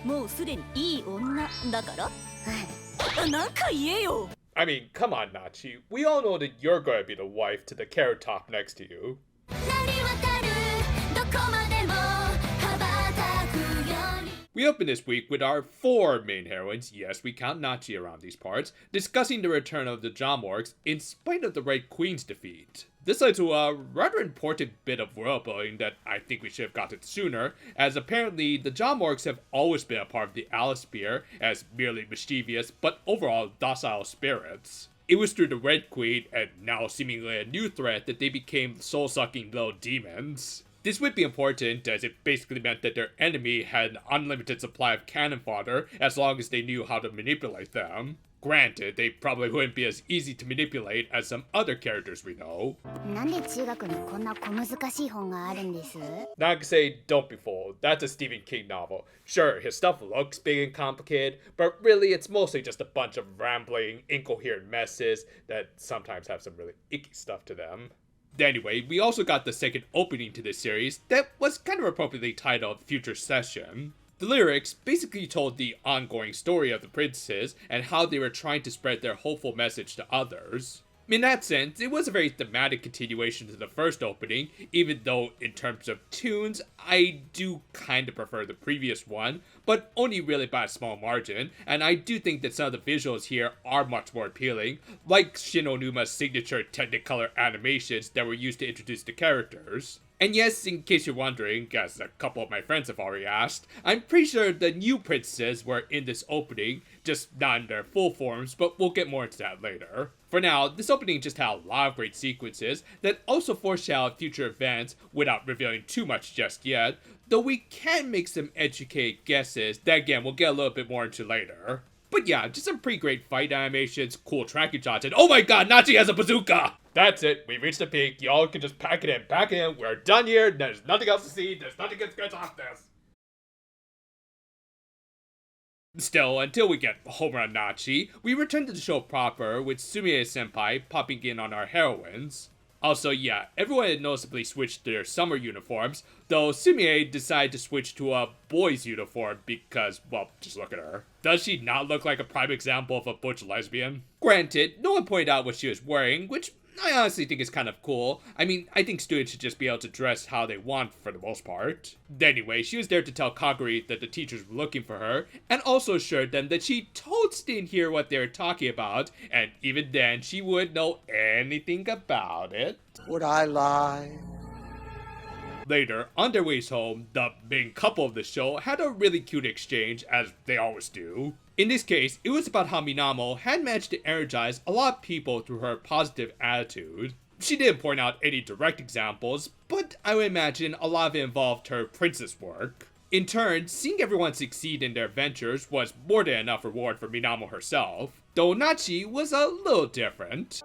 もうすでにいい女だからなんか言えよ I mean, come on, Nacchi. We all know that you're gonna be the wife to the carrot top next to you. We open this week with our 4 main heroines, yes, we count Nacchi around these parts, discussing the return of the Jomorgs in spite of the Red Queen's defeat. This led to a rather important bit of world building that I think we should have gotten sooner, as apparently the Jomorgs have always been a part of the Alisphere as merely mischievous but overall docile spirits. It was through the Red Queen, and now seemingly a new threat, that they became soul-sucking little demons. This would be important, as it basically meant that their enemy had an unlimited supply of cannon fodder as long as they knew how to manipulate them. Granted, they probably wouldn't be as easy to manipulate as some other characters we know. Nagase, don't be fooled, that's a Stephen King novel. Sure, his stuff looks big and complicated, but really it's mostly just a bunch of rambling, incoherent messes that sometimes have some really icky stuff to them. Anyway, we also got the second opening to this series that was kind of appropriately titled Future Session. The lyrics basically told the ongoing story of the princes and how they were trying to spread their hopeful message to others. In that sense, it was a very thematic continuation to the first opening, even though in terms of tunes, I do kinda prefer the previous one, but only really by a small margin, and I do think that some of the visuals here are much more appealing, like Shin Onuma's signature Technicolor animations that were used to introduce the characters. And yes, in case you're wondering, as a couple of my friends have already asked, I'm pretty sure the new princes were in this opening, just not in their full forms, but we'll get more into that later. For now, this opening just had a lot of great sequences that also foreshadowed future events without revealing too much just yet, though we can make some educated guesses that again we'll get a little bit more into later. But yeah, just some pretty great fight animations, cool tracking shots, and oh my god, Nacchi has a bazooka! That's it, we reached the peak, y'all can just pack it in, we're done here, there's nothing else to see, there's nothing that gets off this. Still, until we get home on Nacchi, we return to the show proper with Sumie-senpai popping in on our heroines. Also, yeah, everyone had noticeably switched their summer uniforms, though Sumie decided to switch to a boy's uniform because, well, just look at her. Does she not look like a prime example of a butch lesbian? Granted, no one pointed out what she was wearing, which I honestly think is kind of cool. I mean, I think students should just be able to dress how they want for the most part. Anyway, she was there to tell Kaguri that the teachers were looking for her, and also assured them that she totes didn't hear what they were talking about, and even then, she wouldn't know anything about it. Would I lie? Later, on their ways home, the main couple of the show had a really cute exchange, as they always do. In this case, it was about how Minamo had managed to energize a lot of people through her positive attitude. She didn't point out any direct examples, but I would imagine a lot of it involved her princess work. In turn, seeing everyone succeed in their ventures was more than enough reward for Minamo herself, though Nacchi was a little different.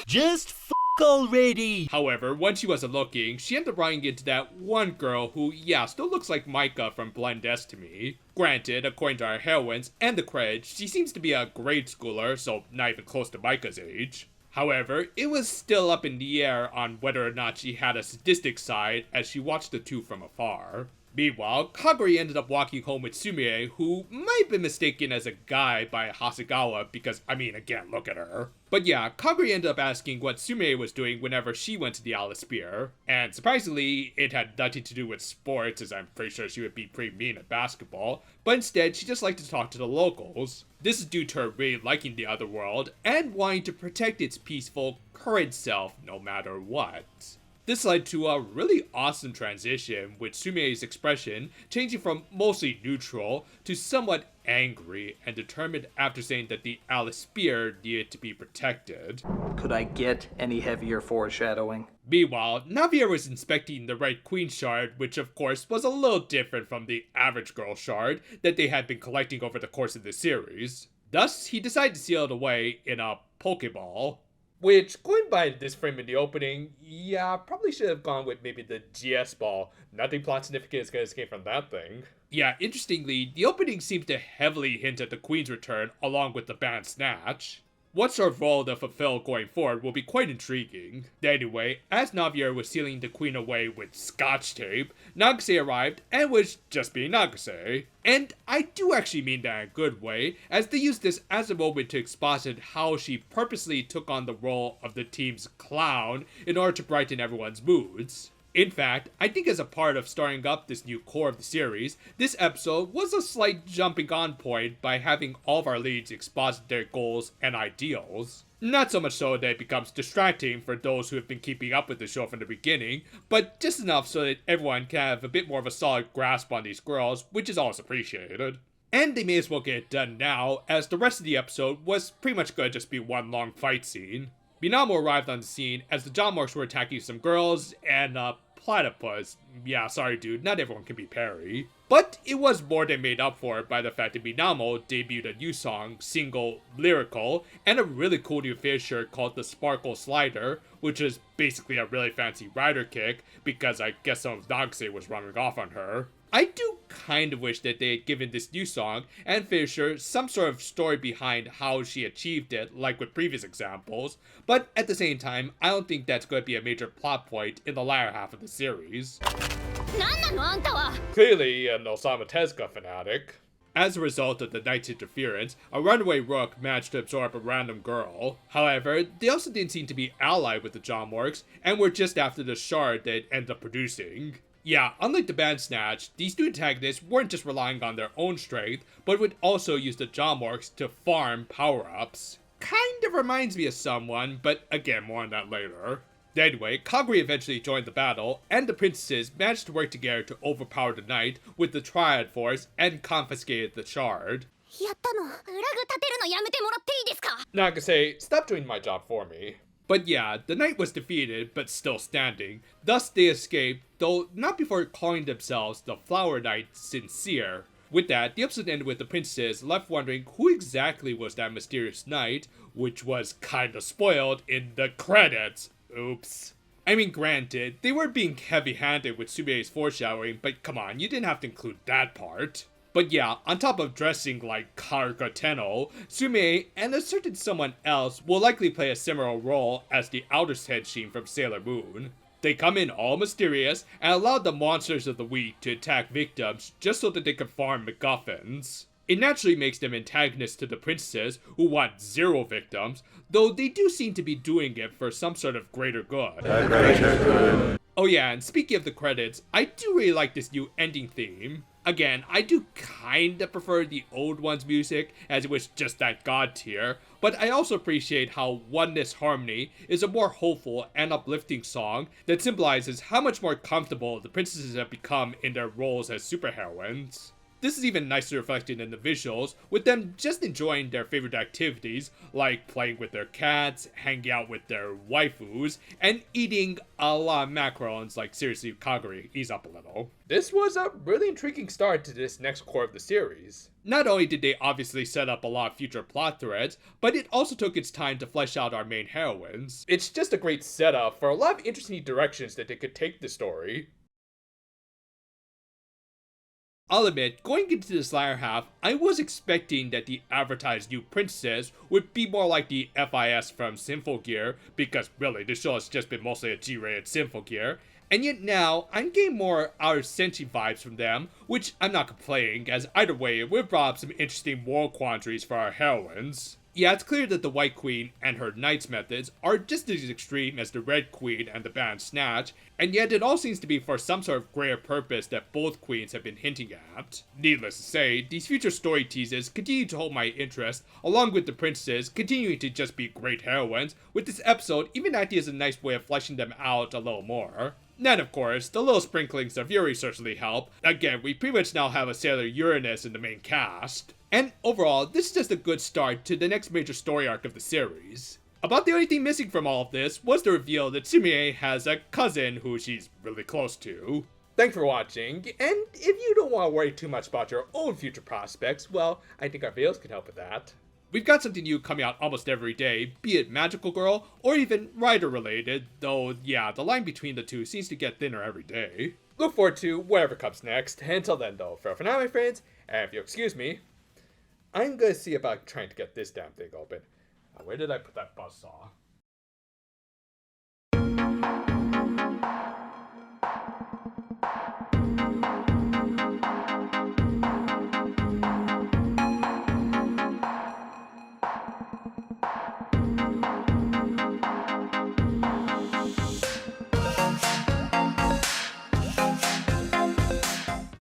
Just f*** already! However, when she wasn't looking, she ended up running into that one girl who, yeah, still looks like Micah from Blind Destiny. Granted, according to our heroines and the credits, she seems to be a grade schooler, so not even close to Micah's age. However, it was still up in the air on whether or not she had a sadistic side as she watched the two from afar. Meanwhile, Kaguri ended up walking home with Sumie, who might have been mistaken as a guy by Hasegawa because, I mean, again, look at her. But yeah, Kaguri ended up asking what Sumie was doing whenever she went to the Alisphere, and surprisingly, it had nothing to do with sports, as I'm pretty sure she would be pretty mean at basketball, but instead, she just liked to talk to the locals. This is due to her really liking the other world, and wanting to protect its peaceful, current self no matter what. This led to a really awesome transition, with Sumie's expression changing from mostly neutral to somewhat angry and determined after saying that the Alisphere needed to be protected. Could I get any heavier foreshadowing? Meanwhile, Navier was inspecting the Red Queen shard, which of course was a little different from the average girl shard that they had been collecting over the course of the series. Thus, he decided to seal it away in a Pokeball. Which, going by this frame in the opening, yeah, probably should have gone with maybe the GS ball. Nothing plot significant is going to escape from that thing. Yeah, interestingly, the opening seemed to heavily hint at the Queen's return along with the band Snatch. What sort of role they'll fulfill going forward will be quite intriguing. Anyway, as Navier was sealing the queen away with scotch tape, Nagase arrived and was just being Nagase. And I do actually mean that in a good way, as they used this as a moment to exposit how she purposely took on the role of the team's clown in order to brighten everyone's moods. In fact, I think as a part of starting up this new core of the series, this episode was a slight jumping on point by having all of our leads exposit their goals and ideals. Not so much so that it becomes distracting for those who have been keeping up with the show from the beginning, but just enough so that everyone can have a bit more of a solid grasp on these girls, which is always appreciated. And they may as well get it done now, as the rest of the episode was pretty much going to just be one long fight scene. Minamo arrived on the scene as the John-Marks were attacking some girls, and platypus. Yeah, sorry dude, not everyone can be Perry. But it was more than made up for by the fact that Minamo debuted a new song, single, lyrical, and a really cool new finisher called the Sparkle Slider, which is basically a really fancy rider kick, because I guess some of Nagase was running off on her. I do kind of wish that they had given this new song and finisher some sort of story behind how she achieved it, like with previous examples, but at the same time, I don't think that's going to be a major plot point in the latter half of the series. Clearly an Osamu Tezuka fanatic. As a result of the Knight's interference, a runaway rook managed to absorb a random girl. However, they also didn't seem to be allied with the John-Marks, and were just after the shard that it ended up producing. Yeah, unlike the band Snatch, these two antagonists weren't just relying on their own strength, but would also use the John-Marks to farm power-ups. Kind of reminds me of someone, but again, more on that later. Anyway, Kaguri eventually joined the battle, and the princesses managed to work together to overpower the knight with the Triad Force and confiscated the shard. Nagase, stop doing my job for me. But yeah, the knight was defeated, but still standing. Thus they escaped, though not before calling themselves the Flower Knight Sincere. With that, the episode ended with the princesses left wondering who exactly was that mysterious knight, which was kinda spoiled in the credits. Oops. I mean, granted, they were being heavy-handed with Sume's foreshadowing, but come on, you didn't have to include that part. But yeah, on top of dressing like Karuka Tenno, Sume and a certain someone else will likely play a similar role as the Outer Henshin from Sailor Moon. They come in all mysterious and allow the monsters of the week to attack victims just so that they can farm MacGuffins. It naturally makes them antagonists to the princesses, who want 0 victims, though they do seem to be doing it for some sort of greater good. Oh yeah, and speaking of the credits, I do really like this new ending theme. Again, I do kinda prefer the old one's music, as it was just that god tier, but I also appreciate how Oneness Harmony is a more hopeful and uplifting song that symbolizes how much more comfortable the princesses have become in their roles as superheroines. This is even nicely reflected in the visuals, with them just enjoying their favorite activities, like playing with their cats, hanging out with their waifus, and eating a lot of macarons. Like, seriously, Kaguri, ease up a little. This was a really intriguing start to this next core of the series. Not only did they obviously set up a lot of future plot threads, but it also took its time to flesh out our main heroines. It's just a great setup for a lot of interesting directions that they could take the story. I'll admit, going into this latter half, I was expecting that the advertised new princess would be more like the FIS from Sinful Gear, because really, the show has just been mostly a G-rated Sinful Gear, and yet now, I'm getting more Outer Senshi vibes from them, which I'm not complaining, as either way, it would have brought up some interesting moral quandaries for our heroines. Yeah, it's clear that the White Queen and her Knight's methods are just as extreme as the Red Queen and the band Snatch, and yet it all seems to be for some sort of greater purpose that both queens have been hinting at. Needless to say, these future story teases continue to hold my interest, along with the princesses continuing to just be great heroines, with this episode even acting as a nice way of fleshing them out a little more. Then, of course, the little sprinklings of Yuri certainly help. Again, we pretty much now have a Sailor Uranus in the main cast. And overall, this is just a good start to the next major story arc of the series. About the only thing missing from all of this was the reveal that Sumie has a cousin who she's really close to. Thanks for watching, and if you don't want to worry too much about your own future prospects, well, I think our videos can help with that. We've got something new coming out almost every day, be it Magical Girl or even Rider related, though yeah, the line between the two seems to get thinner every day. Look forward to whatever comes next. Until then though, for now my friends, and if you'll excuse me, I'm gonna see about trying to get this damn thing open. Where did I put that buzzsaw?